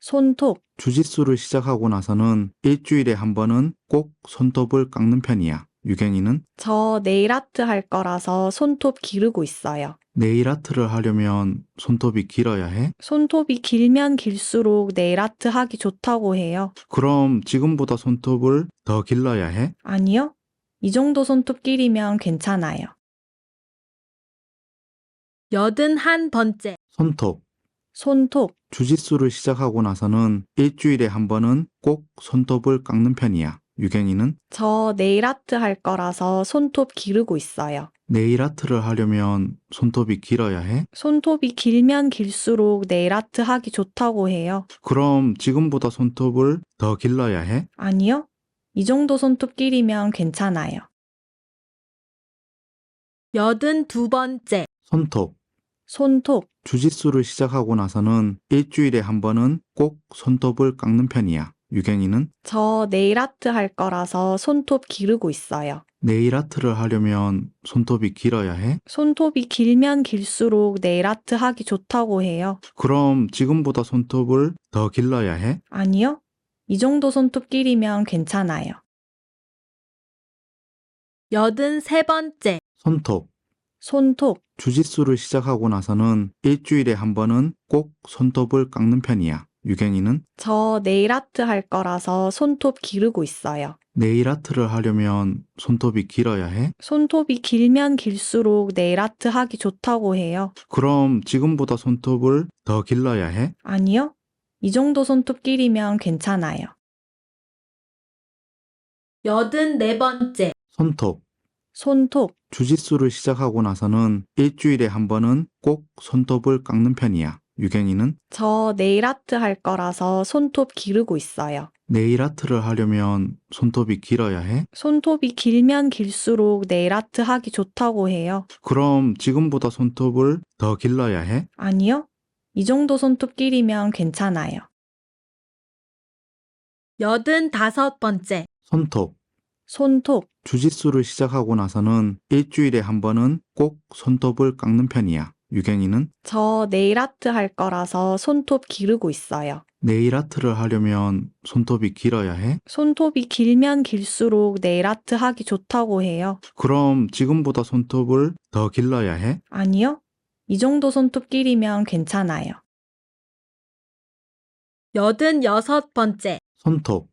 손톱, 주짓수를 시작하고 나서는 일주일에 한 번은 꼭 손톱을 깎는 편이야. 유경이는 저 네일 아트 할 거라서 손톱 기르고 있어요. 네일 아트를 하려면 손톱이 길어야 해? 손톱이 길면 길수록 네일 아트 하기 좋다고 해요. 그럼 지금보다 손톱을 더 길러야 해? 아니요? 이 정도 손톱 길이면 괜찮아요. 81번째, 손톱. 손톱, 주짓수를 시작하고 나서는 일주일에 한 번은 꼭 손톱을 깎는 편이야. 유경이는 저 네일 아트 할 거라서 손톱 기르고 있어요. 네일 아트를 하려면 손톱이 길어야 해? 손톱이 길면 길수록 네일 아트 하기 좋다고 해요. 그럼 지금보다 손톱을 더 길러야 해? 아니요? 이 정도 손톱 길이면 괜찮아요. 82번째, 손톱. 손톱, 주짓수를 시작하고 나서는 일주일에 한 번은 꼭 손톱을 깎는 편이야. 유경이는 저 네일 아트 할 거라서 손톱 기르고 있어요. 네일 아트를 하려면 손톱이 길어야 해? 손톱이 길면 길수록 네일 아트 하기 좋다고 해요. 그럼 지금보다 손톱을 더 길러야 해? 아니요? 이 정도 손톱 길이면 괜찮아요. 83번째, 손톱. 손톱, 주짓수를 시작하고 나서는 일주일에 한 번은 꼭 손톱을 깎는 편이야. 유경이는 저 네일 아트 할 거라서 손톱 기르고 있어요. 네일 아트를 하려면 손톱이 길어야 해? 손톱이 길면 길수록 네일 아트 하기 좋다고 해요. 그럼 지금보다 손톱을 더 길러야 해? 아니요? 이 정도 손톱 길이면 괜찮아요. 84번째, 손톱. 손톱, 주짓수를 시작하고 나서는 일주일에 한 번은 꼭 손톱을 깎는 편이야. 유경이는 저 네일 아트 할 거라서 손톱 기르고 있어요. 네일 아트를 하려면 손톱이 길어야 해? 손톱이 길면 길수록 네일 아트 하기 좋다고 해요. 그럼 지금보다 손톱을 더 길러야 해? 아니요? 이 정도 손톱 길이면 괜찮아요. 85번째, 손톱. 손톱, 주짓수를 시작하고 나서는 일주일에 한 번은 꼭 손톱을 깎는 편이야. 유경이는 저 네일 아트 할 거라서 손톱 기르고 있어요. 네일 아트를 하려면 손톱이 길어야 해? 손톱이 길면 길수록 네일 아트 하기 좋다고 해요. 그럼 지금보다 손톱을 더 길러야 해? 아니요. 이 정도 손톱 길이면 괜찮아요. 86번째. 손톱.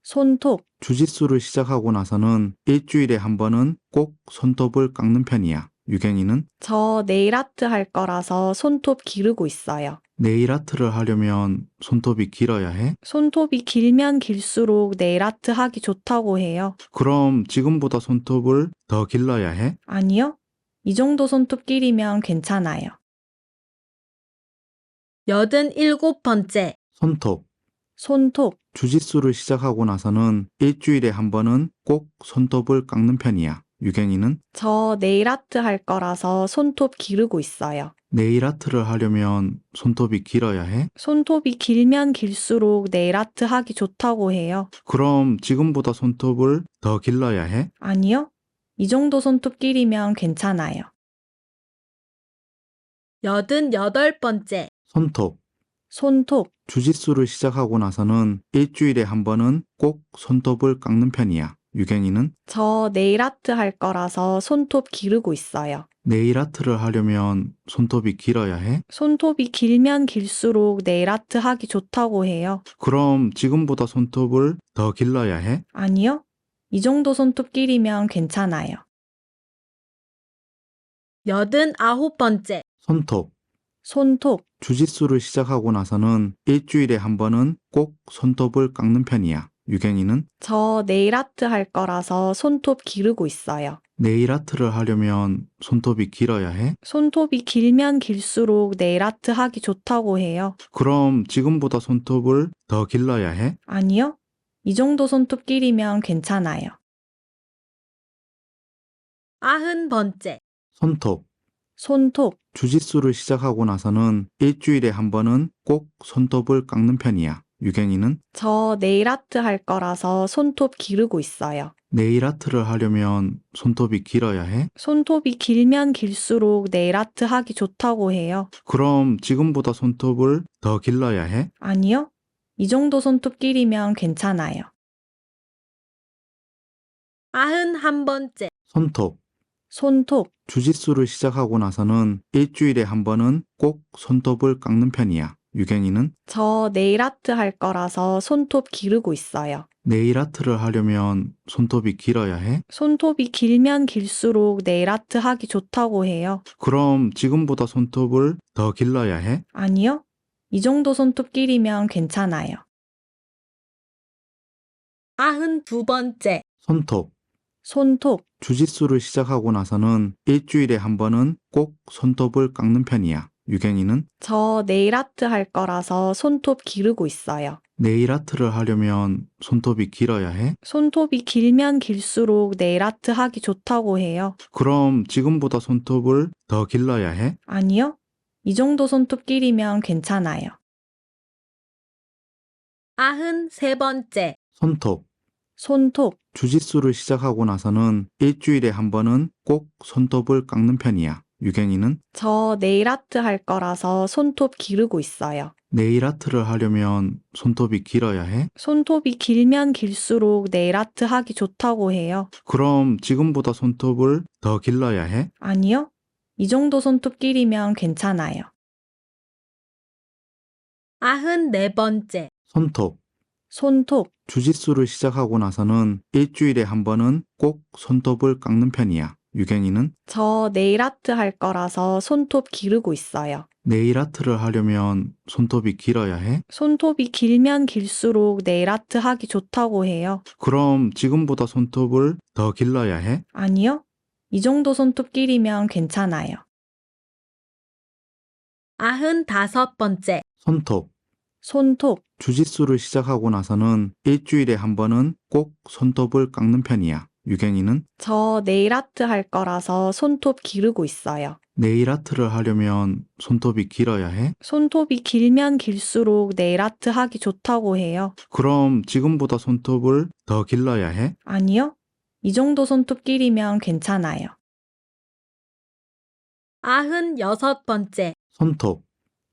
손톱. 주짓수를 시작하고 나서는 일주일에 한 번은 꼭 손톱을 깎는 편이야. 유경이는 저 네일 아트 할 거라서 손톱 기르고 있어요. 네일 아트를 하려면 손톱이 길어야 해? 손톱이 길면 길수록 네일 아트 하기 좋다고 해요. 그럼 지금보다 손톱을 더 길러야 해? 아니요. 이 정도 손톱 길이면 괜찮아요. 87번째. 손톱. 손톱. 주짓수를 시작하고 나서는 일주일에 한 번은 꼭 손톱을 깎는 편이야. 유경이는 저 네일 아트 할 거라서 손톱 기르고 있어요. 네일 아트를 하려면 손톱이 길어야 해? 손톱이 길면 길수록 네일 아트 하기 좋다고 해요. 그럼 지금보다 손톱을 더 길러야 해? 아니요. 이 정도 손톱 길이면 괜찮아요. 88번째. 손톱. 손톱. 주짓수를 시작하고 나서는 일주일에 한 번은 꼭 손톱을 깎는 편이야. 유경이는 저 네일 아트 할 거라서 손톱 기르고 있어요. 네일 아트를 하려면 손톱이 길어야 해? 손톱이 길면 길수록 네일 아트 하기 좋다고 해요. 그럼 지금보다 손톱을 더 길러야 해? 아니요. 이 정도 손톱 길이면 괜찮아요. 89번째. 손톱. 손톱. 주짓수를 시작하고 나서는 일주일에 한 번은 꼭 손톱을 깎는 편이야. 유경이는 저 네일 아트 할 거라서 손톱 기르고 있어요. 네일 아트를 하려면 손톱이 길어야 해? 손톱이 길면 길수록 네일 아트 하기 좋다고 해요. 그럼 지금보다 손톱을 더 길러야 해? 아니요. 이 정도 손톱 길이면 괜찮아요. 90번째. 손톱. 손톱. 주짓수를 시작하고 나서는 일주일에 한 번은 꼭 손톱을 깎는 편이야. 유경이는 저 네일 아트 할 거라서 손톱 기르고 있어요. 네일 아트를 하려면 손톱이 길어야 해? 손톱이 길면 길수록 네일 아트 하기 좋다고 해요. 그럼 지금보다 손톱을 더 길러야 해? 아니요. 이 정도 손톱 길이면 괜찮아요. 91번째. 손톱. 손톱. 주짓수를 시작하고 나서는 일주일에 한 번은 꼭 손톱을 깎는 편이야. 유경이는 저 네일 아트 할 거라서 손톱 기르고 있어요. 네일 아트를 하려면 손톱이 길어야 해? 손톱이 길면 길수록 네일 아트 하기 좋다고 해요. 그럼 지금보다 손톱을 더 길러야 해? 아니요. 이 정도 손톱 길이면 괜찮아요. 92번째. 손톱. 손톱. 주짓수를 시작하고 나서는 일주일에 한 번은 꼭 손톱을 깎는 편이야. 유경이는 저 네일 아트 할 거라서 손톱 기르고 있어요. 네일 아트를 하려면 손톱이 길어야 해? 손톱이 길면 길수록 네일 아트 하기 좋다고 해요. 그럼 지금보다 손톱을 더 길러야 해? 아니요. 이 정도 손톱 길이면 괜찮아요. 93번째. 손톱. 손톱. 주짓수를 시작하고 나서는 일주일에 한 번은 꼭 손톱을 깎는 편이야. 유경이는 저 네일 아트 할 거라서 손톱 기르고 있어요. 네일 아트를 하려면 손톱이 길어야 해? 손톱이 길면 길수록 네일 아트 하기 좋다고 해요. 그럼 지금보다 손톱을 더 길러야 해? 아니요. 이 정도 손톱 길이면 괜찮아요. 94번째. 손톱. 손톱. 주짓수를 시작하고 나서는 일주일에 한 번은 꼭 손톱을 깎는 편이야. 유경이는 저 네일 아트 할 거라서 손톱 기르고 있어요. 네일 아트를 하려면 손톱이 길어야 해? 손톱이 길면 길수록 네일 아트 하기 좋다고 해요. 그럼 지금보다 손톱을 더 길러야 해? 아니요. 이 정도 손톱 길이면 괜찮아요. 95번째. 손톱. 손톱. 주짓수를 시작하고 나서는 일주일에 한 번은 꼭 손톱을 깎는 편이야. 유경이는 저 네일 아트 할 거라서 손톱 기르고 있어요. 네일 아트를 하려면 손톱이 길어야 해? 손톱이 길면 길수록 네일 아트 하기 좋다고 해요. 그럼 지금보다 손톱을 더 길러야 해? 아니요. 이 정도 손톱 길이면 괜찮아요. 96번째. 손톱.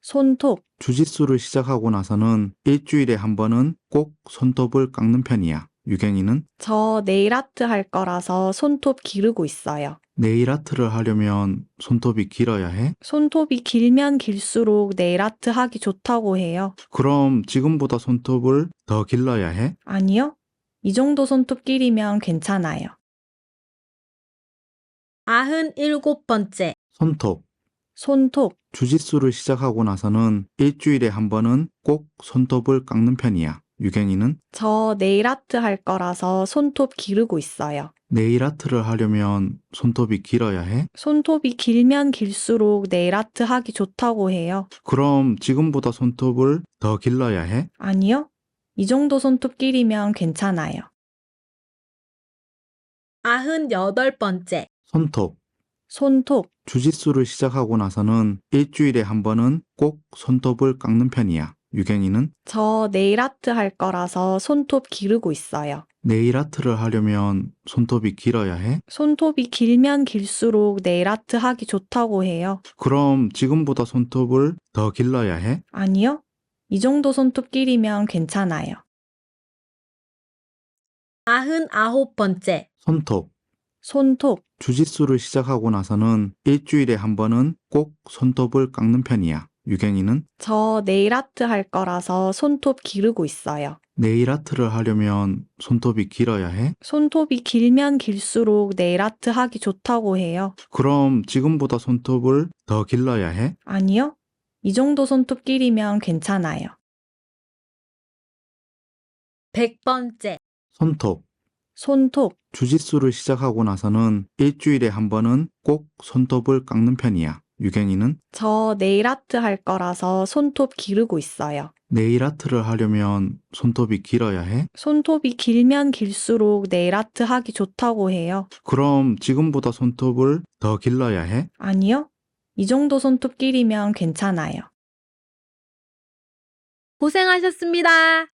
손톱. 주짓수를 시작하고 나서는 일주일에 한 번은 꼭 손톱을 깎는 편이야. 유경이는 저 네일 아트 할 거라서 손톱 기르고 있어요. 네일 아트를 하려면 손톱이 길어야 해? 손톱이 길면 길수록 네일 아트 하기 좋다고 해요. 그럼 지금보다 손톱을 더 길러야 해? 아니요. 이 정도 손톱 길이면 괜찮아요. 97번째. 손톱. 손톱. 주짓수를 시작하고 나서는 일주일에 한 번은 꼭 손톱을 깎는 편이야. 유경이는 저 네일 아트 할 거라서 손톱 기르고 있어요. 네일 아트를 하려면 손톱이 길어야 해? 손톱이 길면 길수록 네일 아트 하기 좋다고 해요. 그럼 지금보다 손톱을 더 길러야 해? 아니요. 이 정도 손톱 길이면 괜찮아요. 98번째. 손톱. 손톱. 주짓수를 시작하고 나서는 일주일에 한 번은 꼭 손톱을 깎는 편이야. 유경이는 저 네일 아트 할 거라서 손톱 기르고 있어요. 네일 아트를 하려면 손톱이 길어야 해? 손톱이 길면 길수록 네일 아트 하기 좋다고 해요. 그럼 지금보다 손톱을 더 길러야 해? 아니요. 이 정도 손톱 길이면 괜찮아요. 99번째. 손톱. 손톱. 주짓수를 시작하고 나서는 일주일에 한 번은 꼭 손톱을 깎는 편이야. 유경이는 저 네일 아트 할 거라서 손톱 기르고 있어요. 네일 아트를 하려면 손톱이 길어야 해? 손톱이 길면 길수록 네일 아트 하기 좋다고 해요. 그럼 지금보다 손톱을 더 길러야 해? 아니요. 이 정도 손톱 길이면 괜찮아요. 100번째. 손톱. 손톱. 주짓수를 시작하고 나서는 일주일에 한 번은 꼭 손톱을 깎는 편이야. 유경이는 저 네일 아트 할 거라서 손톱 기르고 있어요. 네일 아트를 하려면 손톱이 길어야 해? 손톱이 길면 길수록 네일 아트 하기 좋다고 해요. 그럼 지금보다 손톱을 더 길러야 해? 아니요. 이 정도 손톱 길이면 괜찮아요. 고생하셨습니다.